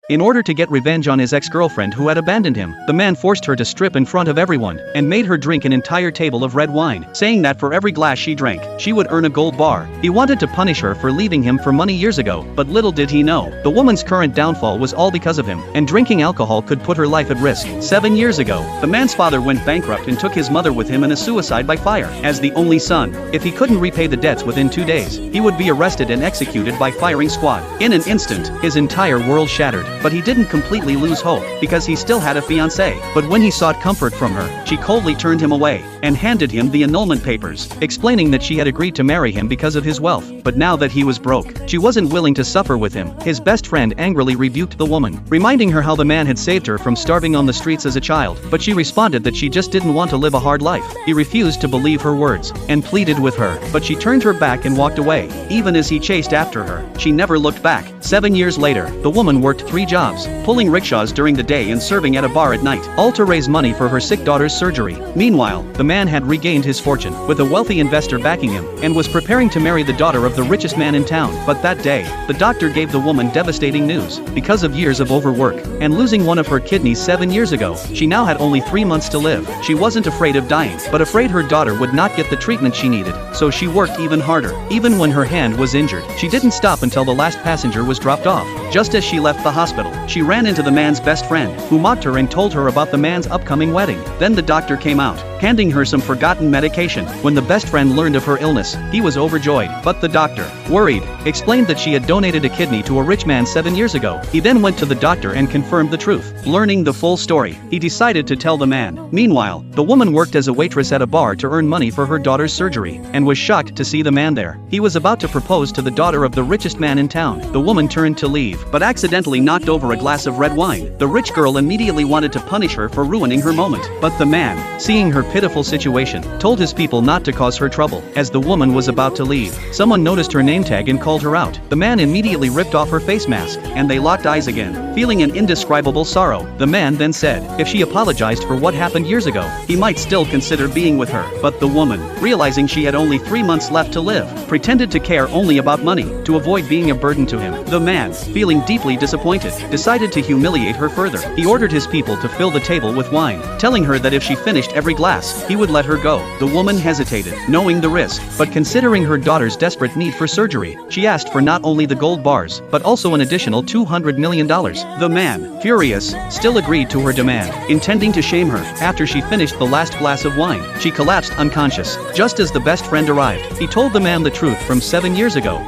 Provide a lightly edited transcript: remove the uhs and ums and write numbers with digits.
In order to get revenge on his ex-girlfriend who had abandoned him, the man forced her to strip in front of everyone and made her drink an entire table of red wine, saying that for every glass she drank, she would earn a gold bar. He wanted to punish her for leaving him for money years ago, but little did he know, the woman's current downfall was all because of him, and drinking alcohol could put her life at risk. 7 years ago, the man's father went bankrupt and took his mother with him in a suicide by fire. As the only son, if he couldn't repay the debts within 2 days, he would be arrested and executed by firing squad. In an instant, his entire world shattered, but he didn't completely lose hope, because he still had a fiancée. But when he sought comfort from her, she coldly turned him away, and handed him the annulment papers, explaining that she had agreed to marry him because of his wealth. But now that he was broke, she wasn't willing to suffer with him. His best friend angrily rebuked the woman, reminding her how the man had saved her from starving on the streets as a child, but she responded that she just didn't want to live a hard life. He refused to believe her words, and pleaded with her, but she turned her back and walked away. Even as he chased after her, she never looked back. 7 years later, the woman worked 3 jobs, pulling rickshaws during the day and serving at a bar at night, all to raise money for her sick daughter's surgery. Meanwhile, the man had regained his fortune, with a wealthy investor backing him, and was preparing to marry the daughter of the richest man in town. But that day, the doctor gave the woman devastating news. Because of years of overwork, and losing one of her kidneys 7 years ago, she now had only 3 months to live. She wasn't afraid of dying, but afraid her daughter would not get the treatment she needed, so she worked even harder. Even when her hand was injured, she didn't stop until the last passenger was dropped off. Just as she left the hospital, she ran into the man's best friend, who mocked her and told her about the man's upcoming wedding. Then the doctor came out, handing her some forgotten medication. When the best friend learned of her illness, he was overjoyed, but the doctor, worried, explained that she had donated a kidney to a rich man 7 years ago. He then went to the doctor and confirmed the truth. Learning the full story, he decided to tell the man. Meanwhile, the woman worked as a waitress at a bar to earn money for her daughter's surgery, and was shocked to see the man there. He was about to propose to the daughter of the richest man in town. The woman turned to leave, but accidentally knocked over a glass of red wine. The rich girl immediately wanted to punish her for ruining her moment, but the man, seeing her pitiful situation, told his people not to cause her trouble. As the woman was about to leave, someone noticed her name tag and called her out. The man immediately ripped off her face mask, and they locked eyes again, feeling an indescribable sorrow. The man then said, if she apologized for what happened years ago, he might still consider being with her. But the woman, realizing she had only 3 months left to live, pretended to care only about money, to avoid being a burden to him. The man, feeling deeply disappointed, decided to humiliate her further. He ordered his people to fill the table with wine, telling her that if she finished every glass, he would let her go. The woman hesitated, knowing the risk, but considering her daughter's desperate need for surgery, she asked for not only the gold bars, but also an additional $200 million. The man, furious, still agreed to her demand, intending to shame her. After she finished the last glass of wine, she collapsed unconscious. Just as the best friend arrived, he told the man the truth from 7 years ago.